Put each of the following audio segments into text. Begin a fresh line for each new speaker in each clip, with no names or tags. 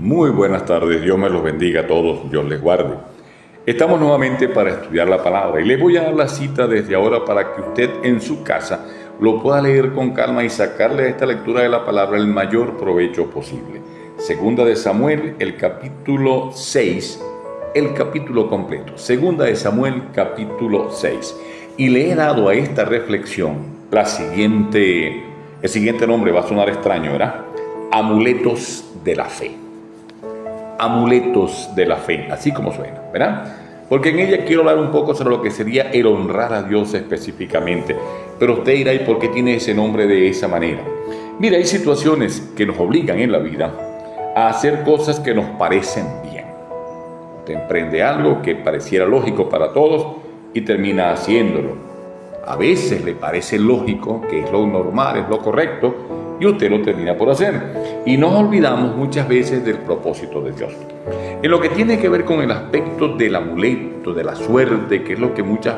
Muy buenas tardes, Dios me los bendiga a todos, Dios les guarde. Estamos nuevamente para estudiar la palabra y les voy a dar la cita desde ahora para que usted en su casa lo pueda leer con calma y sacarle a esta lectura de la palabra el mayor provecho posible. Segunda de Samuel, el capítulo 6, el capítulo completo. Segunda de Samuel, capítulo 6. Y le he dado a esta reflexión el siguiente nombre, va a sonar extraño, ¿verdad? Amuletos de la fe. Amuletos de la fe, así como suena, ¿verdad? Porque en ella quiero hablar un poco sobre lo que sería el honrar a Dios específicamente. Pero usted dirá, ¿y por qué tiene ese nombre de esa manera? Mira, hay situaciones que nos obligan en la vida a hacer cosas que nos parecen bien. Usted emprende algo que pareciera lógico para todos y termina haciéndolo. A veces le parece lógico, que es lo normal, es lo correcto, y usted lo termina por hacer. Y nos olvidamos muchas veces del propósito de Dios. En lo que tiene que ver con el aspecto del amuleto, de la suerte, que es lo que muchas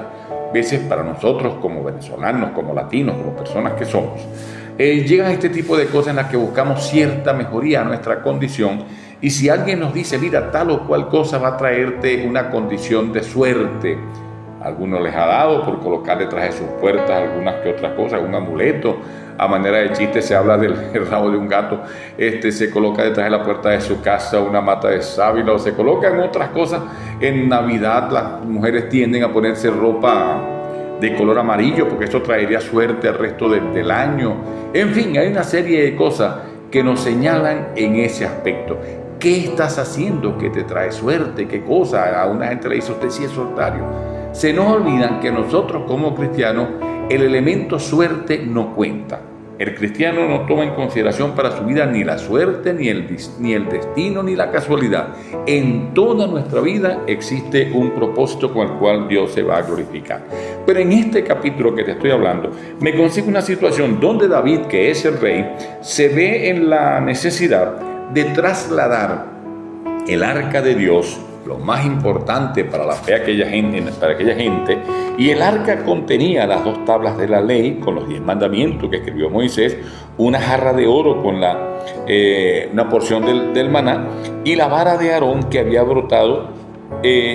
veces para nosotros como venezolanos, como latinos, como personas que somos, llegan a este tipo de cosas en las que buscamos cierta mejoría a nuestra condición. Y si alguien nos dice, mira, tal o cual cosa va a traerte una condición de suerte, algunos les ha dado por colocar detrás de sus puertas algunas que otras cosas, un amuleto. A manera de chiste se habla del rabo de un gato, se coloca detrás de la puerta de su casa una mata de sábila, o se colocan otras cosas. En Navidad las mujeres tienden a ponerse ropa de color amarillo porque esto traería suerte al resto del año. En fin, hay una serie de cosas que nos señalan en ese aspecto. ¿Qué estás haciendo que te trae suerte? ¿Qué cosa? A una gente le dice, usted sí es soltario. Se nos olvidan que nosotros como cristianos el elemento suerte no cuenta. El cristiano no toma en consideración para su vida ni la suerte, ni el destino, ni la casualidad. En toda nuestra vida existe un propósito con el cual Dios se va a glorificar. Pero en este capítulo que te estoy hablando, me consigo una situación donde David, que es el rey, se ve en la necesidad de trasladar el arca de Dios, lo más importante para la fe de aquella gente, y el arca contenía las 2 tablas de la ley con los 10 mandamientos que escribió Moisés, una jarra de oro con una porción del maná y la vara de Aarón que había brotado,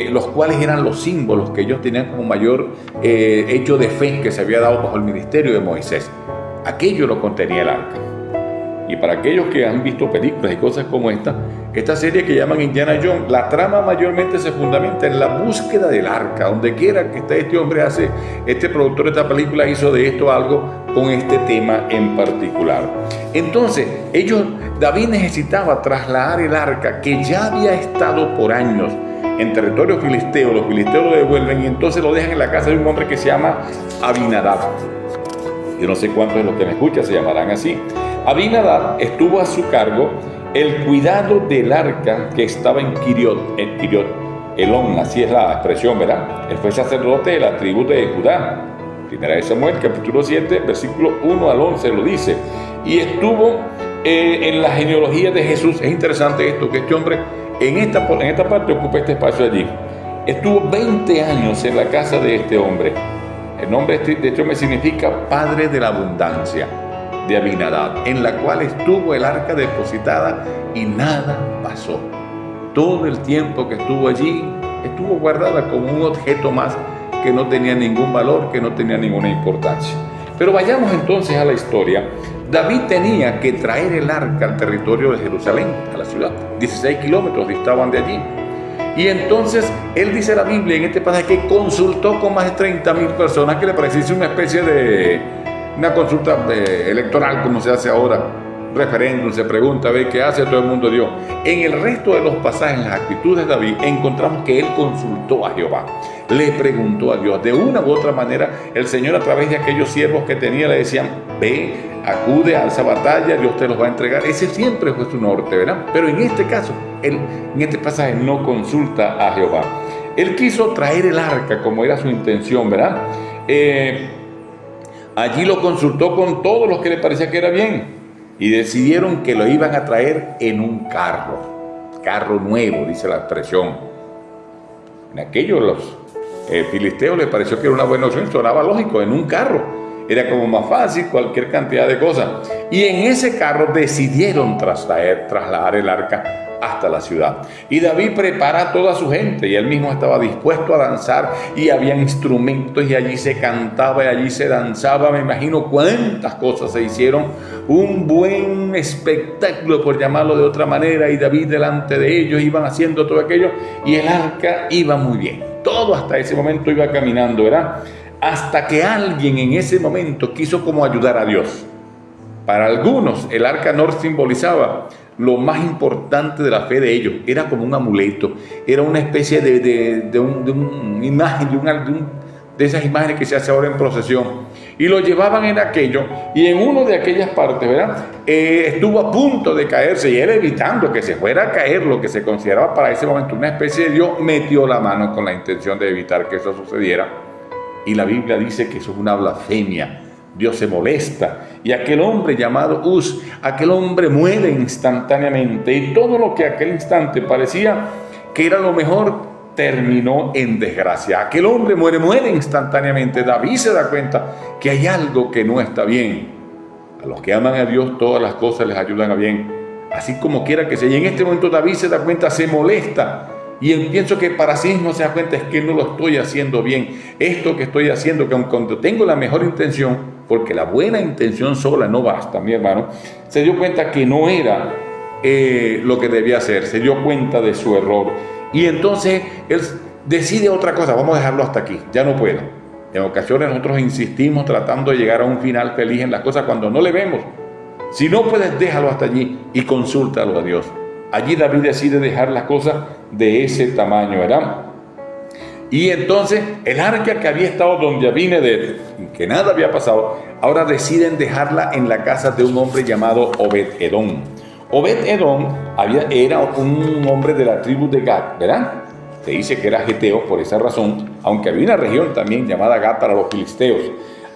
los cuales eran los símbolos que ellos tenían como mayor hecho de fe que se había dado bajo el ministerio de Moisés. Aquello lo contenía el arca. Y para aquellos que han visto películas y cosas como esta serie que llaman Indiana Jones, la trama mayormente se fundamenta en la búsqueda del arca. Donde quiera que esté este hombre este productor de esta película hizo de esto algo con este tema en particular. Entonces, David necesitaba trasladar el arca que ya había estado por años en territorio filisteo. Los filisteos lo devuelven y entonces lo dejan en la casa de un hombre que se llama Abinadab. Yo no sé cuántos de los que me escuchan se llamarán así. Abinadab estuvo a su cargo el cuidado del arca que estaba en Kiriot Elón, así es la expresión, ¿verdad? Él fue sacerdote de la tribu de Judá. Primera de Samuel, capítulo 7, versículo 1 al 11 lo dice. Y estuvo en la genealogía de Jesús. Es interesante esto, que este hombre en esta parte ocupa este espacio allí. Estuvo 20 años en la casa de este hombre. El nombre de este hombre significa Padre de la Abundancia, de Abinadab, en la cual estuvo el arca depositada y nada pasó. Todo el tiempo que estuvo allí, estuvo guardada como un objeto más que no tenía ningún valor, que no tenía ninguna importancia. Pero vayamos entonces a la historia. David tenía que traer el arca al territorio de Jerusalén, a la ciudad. 16 kilómetros distaban de allí. Y entonces, él dice la Biblia en este pasaje que consultó con más de 30,000 personas, que le pareciese una especie de una consulta electoral como se hace ahora, referéndum, se pregunta a ver qué hace, todo el mundo dio. En el resto de los pasajes, en las actitudes de David, encontramos que él consultó a Jehová, le preguntó a Dios. De una u otra manera, el Señor a través de aquellos siervos que tenía le decían, ve, acude, alza batalla, Dios te los va a entregar. Ese siempre fue su norte, ¿verdad? Pero en este caso, él en este pasaje no consulta a Jehová. Él quiso traer el arca como era su intención, ¿verdad? Allí lo consultó con todos los que le parecía que era bien y decidieron que lo iban a traer en un carro nuevo, dice la expresión. En aquellos los filisteos les pareció que era una buena opción, sonaba lógico, en un carro. Era como más fácil, cualquier cantidad de cosas. Y en ese carro decidieron trasladar el arca hasta la ciudad. Y David prepara a toda su gente y él mismo estaba dispuesto a danzar y había instrumentos y allí se cantaba y allí se danzaba. Me imagino cuántas cosas se hicieron, un buen espectáculo por llamarlo de otra manera, y David delante de ellos iban haciendo todo aquello y el arca iba muy bien. Todo hasta ese momento iba caminando, ¿verdad? Hasta que alguien en ese momento quiso como ayudar a Dios. Para algunos el arca no simbolizaba lo más importante de la fe de ellos, era como un amuleto, era una especie de una imagen, de esas imágenes que se hace ahora en procesión, y lo llevaban en aquello, y en una de aquellas partes, ¿verdad? Estuvo a punto de caerse, y él, evitando que se fuera a caer lo que se consideraba para ese momento una especie de Dios, metió la mano con la intención de evitar que eso sucediera, y la Biblia dice que eso es una blasfemia. Dios se molesta, y aquel hombre llamado Uz, aquel hombre muere instantáneamente, y todo lo que aquel instante parecía que era lo mejor terminó en desgracia. Aquel hombre muere instantáneamente. David se da cuenta que hay algo que no está bien. A los que aman a Dios todas las cosas les ayudan a bien, así como quiera que sea. Y en este momento David se da cuenta, se molesta. Y él pienso que para sí mismo se da cuenta, es que no lo estoy haciendo bien. Esto que estoy haciendo, que aun cuando tengo la mejor intención, porque la buena intención sola no basta, mi hermano, se dio cuenta que no era lo que debía hacer, se dio cuenta de su error. Y entonces él decide otra cosa, vamos a dejarlo hasta aquí, ya no puedo. En ocasiones nosotros insistimos tratando de llegar a un final feliz en las cosas cuando no le vemos. Si no puedes, déjalo hasta allí y consúltalo a Dios. Allí David decide dejar las cosas de ese tamaño, ¿verdad? Y entonces el arca que había estado donde Abinadab, que nada había pasado, ahora deciden dejarla en la casa de un hombre llamado Obed-Edom. Obed-Edom era un hombre de la tribu de Gad, ¿verdad? Se dice que era geteo por esa razón, aunque había una región también llamada Gad para los filisteos.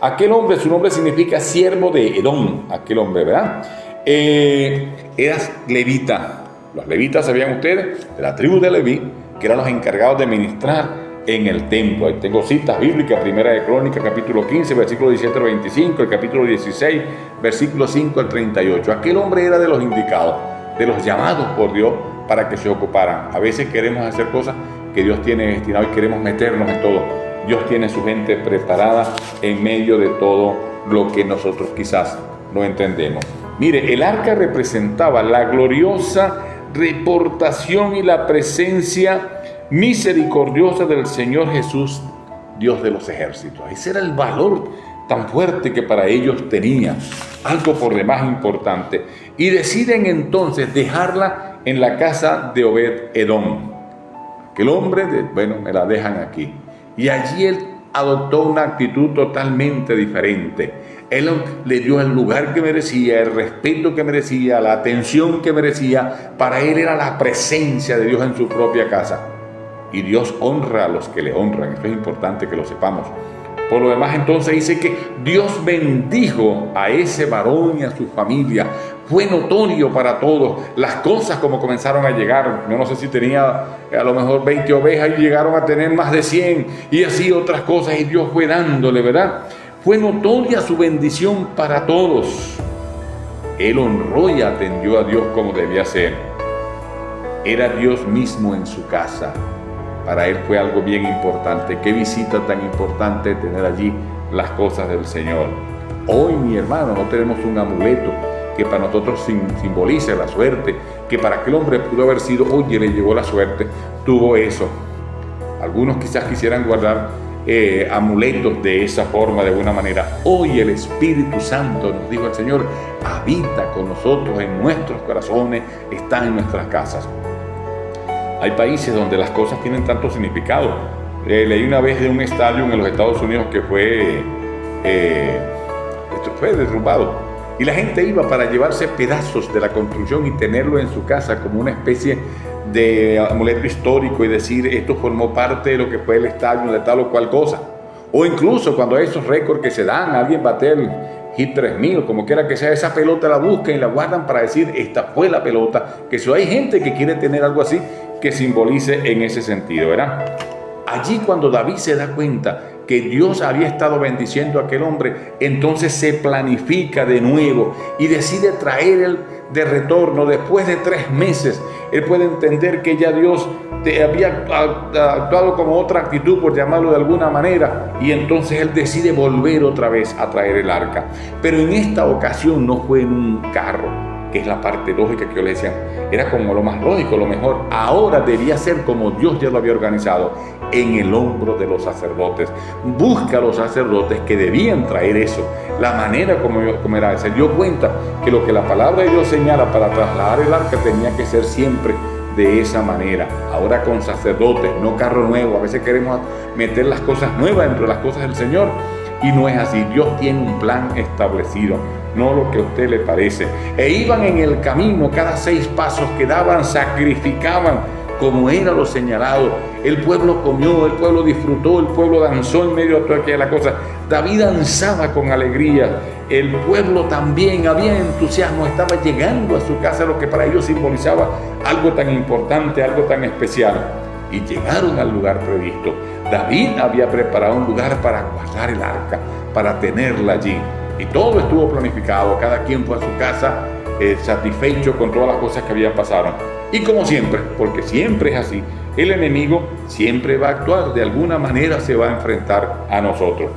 Aquel hombre, su nombre significa siervo de Edom, aquel hombre, ¿verdad? Era levita. Los levitas, ¿sabían ustedes? De la tribu de Leví, que eran los encargados de ministrar en el templo. Ahí tengo citas bíblicas, Primera de Crónicas, capítulo 15, versículo 17 al 25, el capítulo 16, versículo 5 al 38. Aquel hombre era de los indicados, de los llamados por Dios para que se ocuparan. A veces queremos hacer cosas que Dios tiene destinado y queremos meternos en todo. Dios tiene su gente preparada en medio de todo lo que nosotros quizás no entendemos. Mire, el arca representaba la gloriosa reportación y la presencia misericordiosa del Señor Jesús, Dios de los ejércitos. Ese era el valor tan fuerte que para ellos tenía, algo por demás importante. Y deciden entonces dejarla en la casa de Obed-Edom. Que el hombre, me la dejan aquí. Y allí él adoptó una actitud totalmente diferente. Él le dio el lugar que merecía, el respeto que merecía, la atención que merecía. Para él era la presencia de Dios en su propia casa. Y Dios honra a los que le honran. Esto es importante que lo sepamos. Por lo demás, entonces dice que Dios bendijo a ese varón y a su familia. Fue notorio para todos las cosas como comenzaron a llegar. Yo no sé si tenía a lo mejor 20 ovejas y llegaron a tener más de 100 y así otras cosas, y Dios fue dándole, ¿verdad? Fue notoria su bendición para todos. Él honró y atendió a Dios como debía ser. Era Dios mismo en su casa. Para él fue algo bien importante. Qué visita tan importante tener allí las cosas del Señor. Hoy, mi hermano, no tenemos un amuleto que para nosotros simbolice la suerte, que para aquel hombre pudo haber sido, oye, le llegó la suerte, tuvo eso. Algunos quizás quisieran guardar amuletos de esa forma, de alguna manera. Hoy el Espíritu Santo, nos dijo el Señor, habita con nosotros en nuestros corazones, está en nuestras casas. Hay países donde las cosas tienen tanto significado. Leí una vez de un estadio en los Estados Unidos que fue derrumbado. Y la gente iba para llevarse pedazos de la construcción y tenerlo en su casa como una especie de amuleto histórico y decir, esto formó parte de lo que fue el estadio de tal o cual cosa. O incluso cuando hay esos récords que se dan, alguien bate el hit 3000, como quiera que sea, esa pelota la buscan y la guardan para decir, esta fue la pelota. Que si hay gente que quiere tener algo así, que simbolice en ese sentido, ¿verdad? Allí cuando David se da cuenta que Dios había estado bendiciendo a aquel hombre, entonces se planifica de nuevo y decide traer él de retorno después de 3 meses. Él puede entender que ya Dios había actuado como otra actitud, por llamarlo de alguna manera, y entonces él decide volver otra vez a traer el arca. Pero en esta ocasión no fue en un carro, que es la parte lógica que yo le decía, era como lo más lógico, lo mejor. Ahora debía ser como Dios ya lo había organizado, en el hombro de los sacerdotes. Busca a los sacerdotes que debían traer eso, la manera como era. Se dio cuenta que lo que la palabra de Dios señala para trasladar el arca tenía que ser siempre de esa manera. Ahora con sacerdotes, no carro nuevo. A veces queremos meter las cosas nuevas dentro de las cosas del Señor, y no es así. Dios tiene un plan establecido, no lo que a usted le parece. E iban en el camino, cada 6 pasos que daban, sacrificaban como era lo señalado. El pueblo comió, el pueblo disfrutó, el pueblo danzó en medio de toda aquella cosa. David danzaba con alegría. El pueblo también, había entusiasmo, estaba llegando a su casa, lo que para ellos simbolizaba algo tan importante, algo tan especial. Y llegaron al lugar previsto. David había preparado un lugar para guardar el arca, para tenerla allí. Y todo estuvo planificado, cada quien fue a su casa satisfecho con todas las cosas que habían pasado. Y como siempre, porque siempre es así, el enemigo siempre va a actuar, de alguna manera se va a enfrentar a nosotros.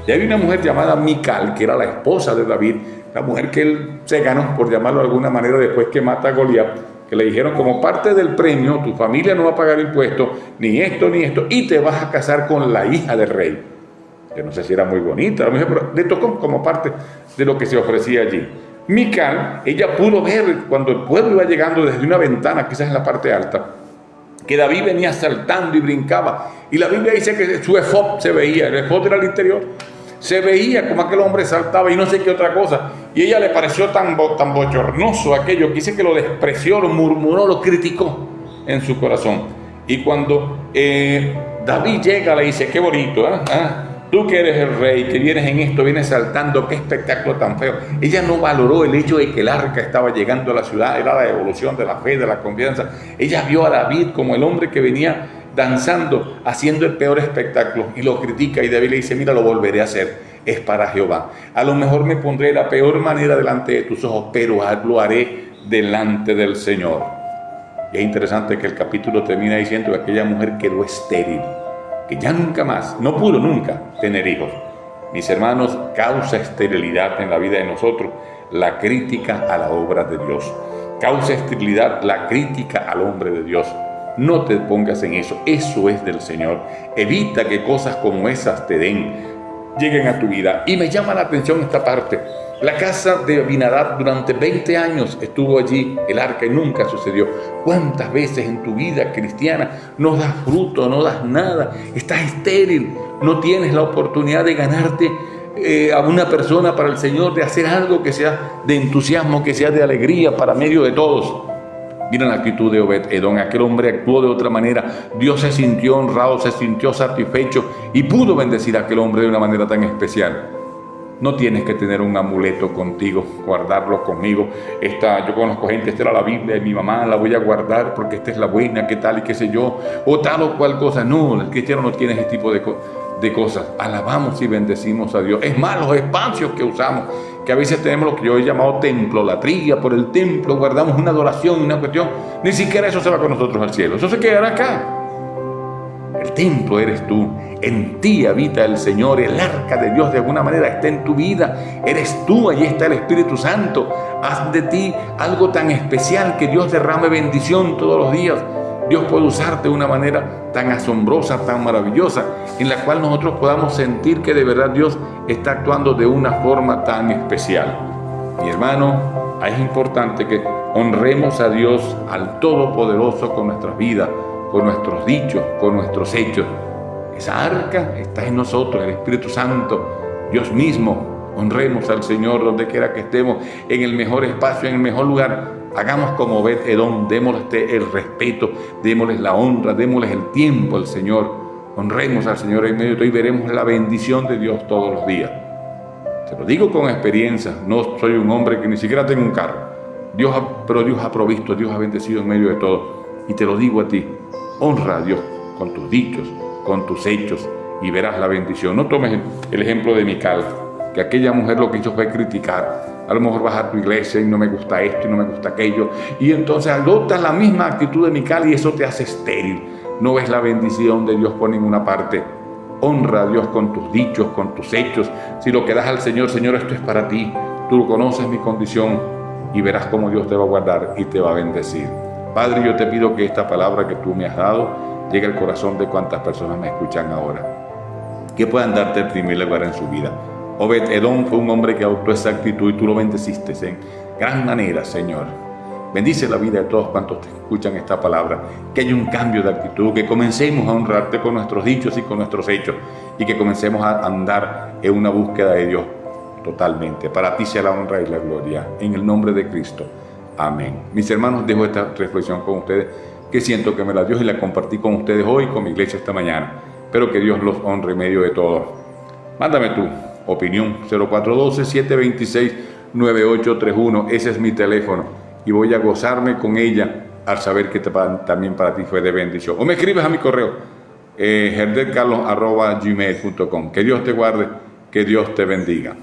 Y hay una mujer llamada Mical, que era la esposa de David, la mujer que él se ganó, por llamarlo de alguna manera, después que mata a Goliat, que le dijeron: como parte del premio, tu familia no va a pagar impuestos, ni esto, y te vas a casar con la hija del rey. Que no sé si era muy bonita, pero le tocó como parte de lo que se ofrecía allí. Mical, ella pudo ver cuando el pueblo iba llegando desde una ventana, quizás en la parte alta, que David venía saltando y brincaba. Y la Biblia dice que su efod se veía, el efod era el interior, se veía como aquel hombre saltaba y no sé qué otra cosa. Y ella le pareció tan bochornoso aquello, que dice que lo despreció, lo murmuró, lo criticó en su corazón. Y cuando David llega, le dice: qué bonito, tú que eres el rey, que vienes en esto, vienes saltando, qué espectáculo tan feo. Ella no valoró el hecho de que el arca estaba llegando a la ciudad, era la evolución de la fe, de la confianza. Ella vio a David como el hombre que venía danzando, haciendo el peor espectáculo, y lo critica. Y David le dice: mira, lo volveré a hacer, es para Jehová. A lo mejor me pondré la peor manera delante de tus ojos, pero lo haré delante del Señor. Y es interesante que el capítulo termina diciendo que aquella mujer quedó estéril, que ya nunca más, no pudo nunca tener hijos. Mis hermanos, causa esterilidad en la vida de nosotros la crítica a la obra de Dios. Causa esterilidad la crítica al hombre de Dios. No te pongas en eso, eso es del Señor. Evita que cosas como esas lleguen a tu vida. Y me llama la atención esta parte. La casa de Abinadab durante 20 años estuvo allí el arca y nunca sucedió. ¿Cuántas veces en tu vida cristiana no das fruto, no das nada? Estás estéril, no tienes la oportunidad de ganarte a una persona para el Señor, de hacer algo que sea de entusiasmo, que sea de alegría para medio de todos. Mira la actitud de Obed-Edom. Aquel hombre actuó de otra manera. Dios se sintió honrado, se sintió satisfecho y pudo bendecir a aquel hombre de una manera tan especial. No tienes que tener un amuleto contigo, guardarlo conmigo. Yo conozco gente, esta era la Biblia de mi mamá, la voy a guardar porque esta es la buena, qué tal y qué sé yo, o tal o cual cosa. No, el cristiano no tiene ese tipo de cosas. Alabamos y bendecimos a Dios. Es más, los espacios que usamos, que a veces tenemos lo que yo he llamado templolatría, por el templo guardamos una adoración, una cuestión, ni siquiera eso se va con nosotros al cielo, eso se quedará acá. El templo eres tú, en ti habita el Señor, el arca de Dios de alguna manera está en tu vida, eres tú, allí está el Espíritu Santo. Haz de ti algo tan especial, que Dios derrame bendición todos los días. Dios puede usarte de una manera tan asombrosa, tan maravillosa, en la cual nosotros podamos sentir que de verdad Dios está actuando de una forma tan especial. Mi hermano, es importante que honremos a Dios, al Todopoderoso, con nuestras vidas, con nuestros dichos, con nuestros hechos. Esa arca está en nosotros, el Espíritu Santo, Dios mismo. Honremos al Señor donde quiera que estemos, en el mejor espacio, en el mejor lugar. Hagamos como Obed-Edom, démosle el respeto, démosle la honra, démosle el tiempo al Señor. Honremos al Señor en medio de todo y veremos la bendición de Dios todos los días. Te lo digo con experiencia, no soy un hombre que ni siquiera tengo un carro. Pero Dios ha provisto, Dios ha bendecido en medio de todo. Y te lo digo a ti, honra a Dios con tus dichos, con tus hechos, y verás la bendición. No tomes el ejemplo de Mical, que aquella mujer lo que hizo fue criticar. A lo mejor vas a tu iglesia y no me gusta esto y no me gusta aquello, y entonces adoptas la misma actitud de Mical y eso te hace estéril. No ves la bendición de Dios por ninguna parte. Honra a Dios con tus dichos, con tus hechos. Si lo que das al Señor, Señor, esto es para ti, tú conoces mi condición, y verás cómo Dios te va a guardar y te va a bendecir. Padre, yo te pido que esta palabra que tú me has dado llegue al corazón de cuantas personas me escuchan ahora, que puedan darte el primer lugar en su vida. Obed-Edom fue un hombre que adoptó esa actitud y tú lo bendeciste en gran manera, Señor. Bendice la vida de todos cuantos te escuchan esta palabra, que haya un cambio de actitud, que comencemos a honrarte con nuestros dichos y con nuestros hechos, y que comencemos a andar en una búsqueda de Dios totalmente. Para ti sea la honra y la gloria, en el nombre de Cristo. Amén. Mis hermanos, dejo esta reflexión con ustedes, que siento que me la dio y la compartí con ustedes hoy, con mi iglesia esta mañana. Espero que Dios los honre en medio de todo. Mándame tu opinión, 0412-726-9831, ese es mi teléfono, y voy a gozarme con ella al saber que también para ti fue de bendición. O me escribes a mi correo, herdercarlos@gmail.com. Que Dios te guarde, que Dios te bendiga.